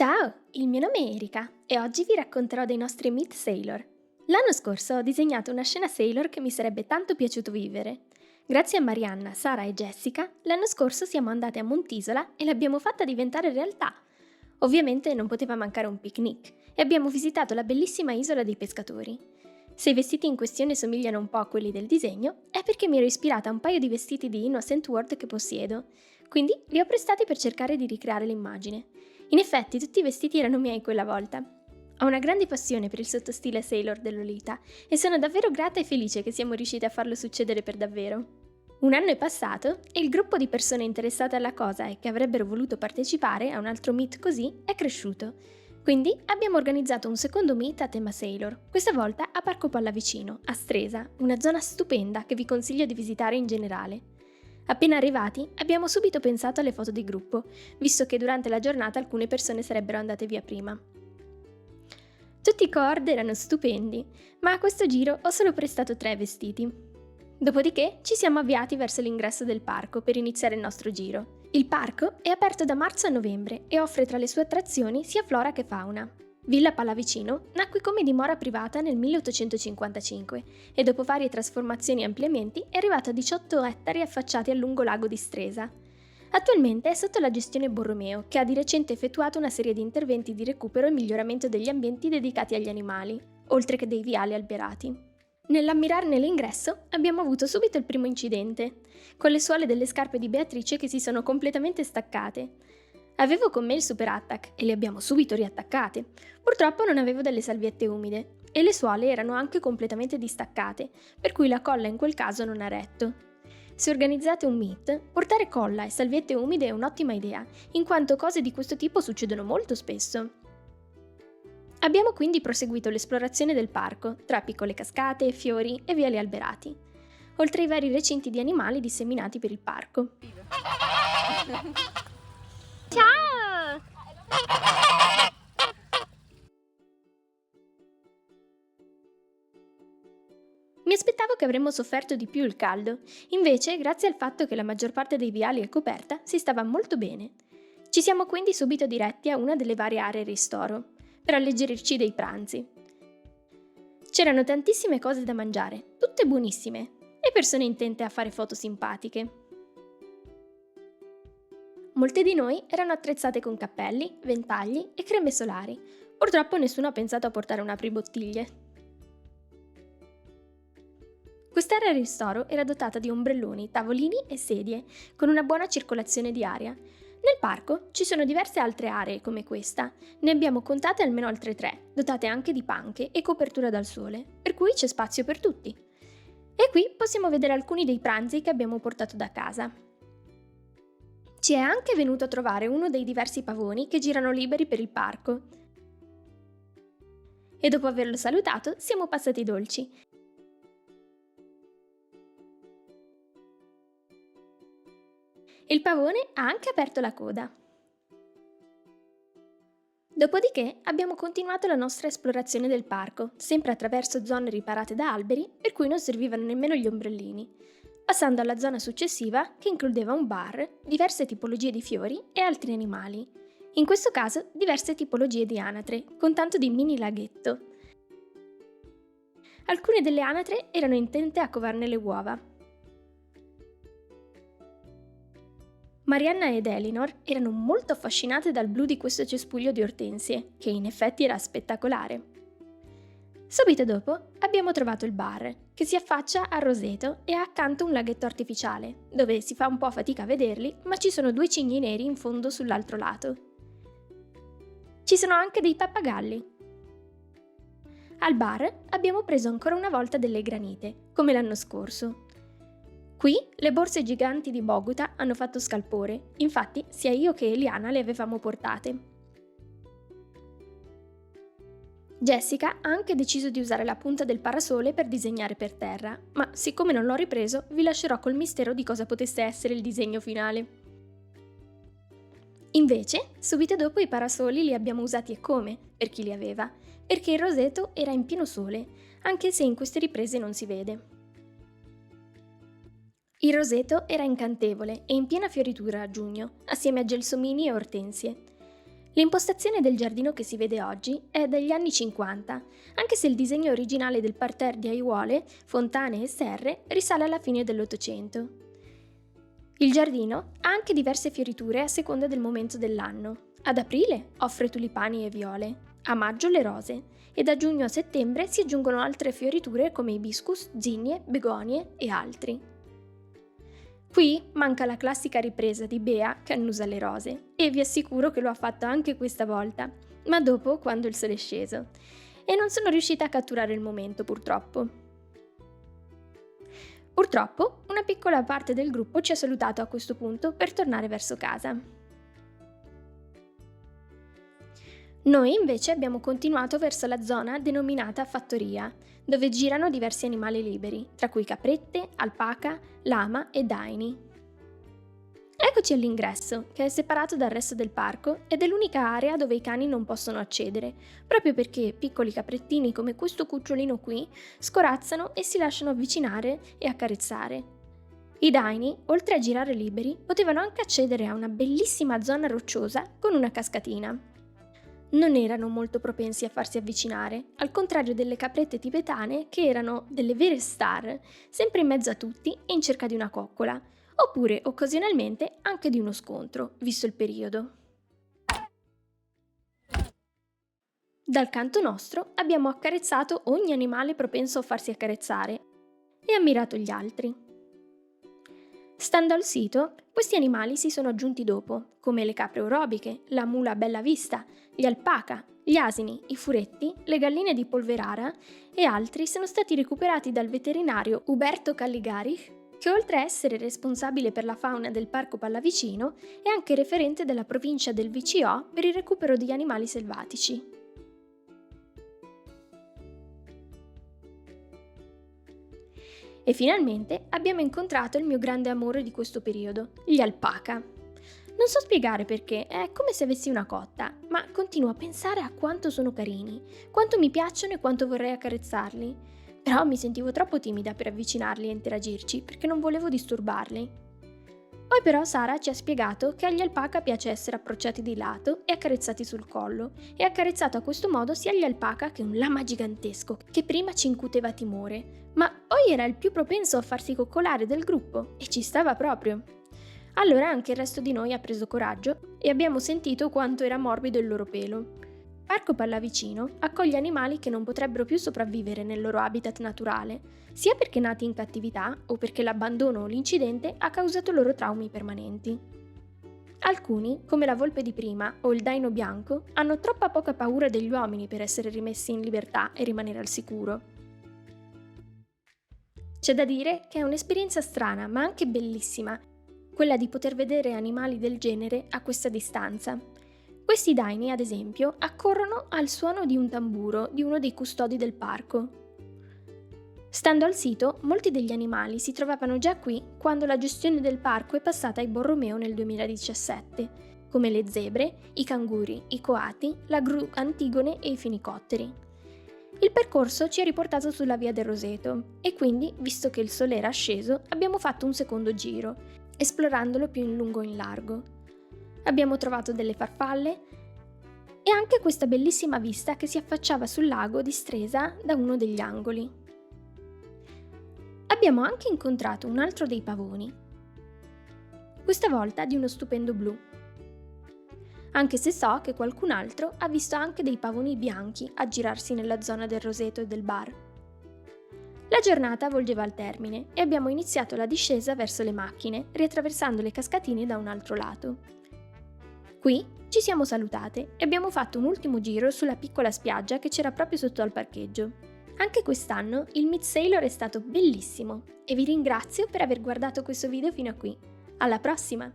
Ciao, il mio nome è Erika e oggi vi racconterò dei nostri Meet Sailor. L'anno scorso ho disegnato una scena Sailor che mi sarebbe tanto piaciuto vivere. Grazie a Marianna, Sara e Jessica, l'anno scorso siamo andate a Montisola e l'abbiamo fatta diventare realtà. Ovviamente non poteva mancare un picnic e abbiamo visitato la bellissima isola dei pescatori. Se i vestiti in questione somigliano un po' a quelli del disegno, è perché mi ero ispirata a un paio di vestiti di Innocent World che possiedo, quindi li ho prestati per cercare di ricreare l'immagine. In effetti, tutti i vestiti erano miei quella volta. Ho una grande passione per il sottostile Sailor dell'Olita e sono davvero grata e felice che siamo riusciti a farlo succedere per davvero. Un anno è passato e il gruppo di persone interessate alla cosa e che avrebbero voluto partecipare a un altro meet così è cresciuto. Quindi abbiamo organizzato un secondo meet a tema Sailor, questa volta a Parco Pallavicino, a Stresa, una zona stupenda che vi consiglio di visitare in generale. Appena arrivati, abbiamo subito pensato alle foto di gruppo, visto che durante la giornata alcune persone sarebbero andate via prima. Tutti i cord erano stupendi, ma a questo giro ho solo prestato 3 vestiti. Dopodiché ci siamo avviati verso l'ingresso del parco per iniziare il nostro giro. Il parco è aperto da marzo a novembre e offre tra le sue attrazioni sia flora che fauna. Villa Pallavicino nacque come dimora privata nel 1855 e dopo varie trasformazioni e ampliamenti è arrivato a 18 ettari affacciati al lungolago di Stresa. Attualmente è sotto la gestione Borromeo, che ha di recente effettuato una serie di interventi di recupero e miglioramento degli ambienti dedicati agli animali, oltre che dei viali alberati. Nell'ammirarne l'ingresso abbiamo avuto subito il primo incidente, con le suole delle scarpe di Beatrice che si sono completamente staccate. Avevo con me il Super Attack e le abbiamo subito riattaccate. Purtroppo non avevo delle salviette umide e le suole erano anche completamente distaccate, per cui la colla in quel caso non ha retto. Se organizzate un meet, portare colla e salviette umide è un'ottima idea, in quanto cose di questo tipo succedono molto spesso. Abbiamo quindi proseguito l'esplorazione del parco, tra piccole cascate, fiori e viali alberati, oltre ai vari recinti di animali disseminati per il parco. Ciao! Mi aspettavo che avremmo sofferto di più il caldo, invece, grazie al fatto che la maggior parte dei viali è coperta, si stava molto bene. Ci siamo quindi subito diretti a una delle varie aree ristoro, per alleggerirci dei pranzi. C'erano tantissime cose da mangiare, tutte buonissime, e persone intente a fare foto simpatiche. Molte di noi erano attrezzate con cappelli, ventagli e creme solari. Purtroppo nessuno ha pensato a portare un apribottiglie. Quest'area ristoro era dotata di ombrelloni, tavolini e sedie, con una buona circolazione di aria. Nel parco ci sono diverse altre aree come questa, ne abbiamo contate almeno altre 3, dotate anche di panche e copertura dal sole, per cui c'è spazio per tutti. E qui possiamo vedere alcuni dei pranzi che abbiamo portato da casa. Ci è anche venuto a trovare uno dei diversi pavoni che girano liberi per il parco. E dopo averlo salutato, siamo passati ai dolci. Il pavone ha anche aperto la coda. Dopodiché abbiamo continuato la nostra esplorazione del parco, sempre attraverso zone riparate da alberi, per cui non servivano nemmeno gli ombrellini, passando alla zona successiva che includeva un bar, diverse tipologie di fiori e altri animali. In questo caso diverse tipologie di anatre, con tanto di mini laghetto. Alcune delle anatre erano intente a covarne le uova. Marianna ed Elinor erano molto affascinate dal blu di questo cespuglio di ortensie, che in effetti era spettacolare. Subito dopo abbiamo trovato il bar, che si affaccia al roseto e ha accanto un laghetto artificiale, dove si fa un po' fatica a vederli, ma ci sono 2 cigni neri in fondo sull'altro lato. Ci sono anche dei pappagalli. Al bar abbiamo preso ancora una volta delle granite, come l'anno scorso. Qui le borse giganti di Bogota hanno fatto scalpore, infatti sia io che Eliana le avevamo portate. Jessica ha anche deciso di usare la punta del parasole per disegnare per terra, ma siccome non l'ho ripreso, vi lascerò col mistero di cosa potesse essere il disegno finale. Invece, subito dopo i parasoli li abbiamo usati e come, per chi li aveva, perché il roseto era in pieno sole, anche se in queste riprese non si vede. Il roseto era incantevole e in piena fioritura a giugno, assieme a gelsomini e ortensie. L'impostazione del giardino che si vede oggi è degli anni 50, anche se il disegno originale del parterre di aiuole, fontane e serre risale alla fine dell'Ottocento. Il giardino ha anche diverse fioriture a seconda del momento dell'anno. Ad aprile offre tulipani e viole, a maggio le rose e da giugno a settembre si aggiungono altre fioriture come ibiscus, zinnie, begonie e altri. Qui manca la classica ripresa di Bea che annusa le rose e vi assicuro che lo ha fatto anche questa volta, ma dopo quando il sole è sceso. E non sono riuscita a catturare il momento purtroppo. Purtroppo una piccola parte del gruppo ci ha salutato a questo punto per tornare verso casa. Noi invece abbiamo continuato verso la zona denominata fattoria, dove girano diversi animali liberi, tra cui caprette, alpaca, lama e daini. Eccoci all'ingresso, che è separato dal resto del parco ed è l'unica area dove i cani non possono accedere, proprio perché piccoli caprettini come questo cucciolino qui scorazzano e si lasciano avvicinare e accarezzare. I daini, oltre a girare liberi, potevano anche accedere a una bellissima zona rocciosa con una cascatina. Non erano molto propensi a farsi avvicinare, al contrario delle caprette tibetane che erano delle vere star, sempre in mezzo a tutti e in cerca di una coccola, oppure occasionalmente anche di uno scontro, visto il periodo. Dal canto nostro abbiamo accarezzato ogni animale propenso a farsi accarezzare e ammirato gli altri. Stando al sito, questi animali si sono aggiunti dopo, come le capre orobiche, la mula bella vista, gli alpaca, gli asini, i furetti, le galline di Polverara e altri sono stati recuperati dal veterinario Uberto Calligari, che oltre a essere responsabile per la fauna del Parco Pallavicino, è anche referente della provincia del VCO per il recupero degli animali selvatici. E finalmente abbiamo incontrato il mio grande amore di questo periodo, gli alpaca. Non so spiegare perché, è come se avessi una cotta, ma continuo a pensare a quanto sono carini, quanto mi piacciono e quanto vorrei accarezzarli. Però mi sentivo troppo timida per avvicinarli e interagirci, perché non volevo disturbarli. Poi però Sara ci ha spiegato che agli alpaca piace essere approcciati di lato e accarezzati sul collo, e accarezzato a questo modo sia gli alpaca che un lama gigantesco, che prima ci incuteva timore, ma poi era il più propenso a farsi coccolare del gruppo, e ci stava proprio. Allora anche il resto di noi ha preso coraggio e abbiamo sentito quanto era morbido il loro pelo. Parco Pallavicino accoglie animali che non potrebbero più sopravvivere nel loro habitat naturale, sia perché nati in cattività o perché l'abbandono o l'incidente ha causato loro traumi permanenti. Alcuni, come la volpe di prima o il daino bianco, hanno troppa poca paura degli uomini per essere rimessi in libertà e rimanere al sicuro. C'è da dire che è un'esperienza strana ma anche bellissima, quella di poter vedere animali del genere a questa distanza. Questi daini, ad esempio, accorrono al suono di un tamburo di uno dei custodi del parco. Stando al sito, molti degli animali si trovavano già qui quando la gestione del parco è passata ai Borromeo nel 2017, come le zebre, i canguri, i coati, la gru Antigone e i fenicotteri. Il percorso ci ha riportato sulla via del Roseto e quindi, visto che il sole era sceso, abbiamo fatto un secondo giro, esplorandolo più in lungo e in largo. Abbiamo trovato delle farfalle e anche questa bellissima vista che si affacciava sul lago di Stresa da uno degli angoli. Abbiamo anche incontrato un altro dei pavoni, questa volta di uno stupendo blu, anche se so che qualcun altro ha visto anche dei pavoni bianchi aggirarsi nella zona del Roseto e del bar. La giornata volgeva al termine e abbiamo iniziato la discesa verso le macchine, riattraversando le cascatine da un altro lato. Qui ci siamo salutate e abbiamo fatto un ultimo giro sulla piccola spiaggia che c'era proprio sotto al parcheggio. Anche quest'anno il Meet Sailor è stato bellissimo e vi ringrazio per aver guardato questo video fino a qui. Alla prossima!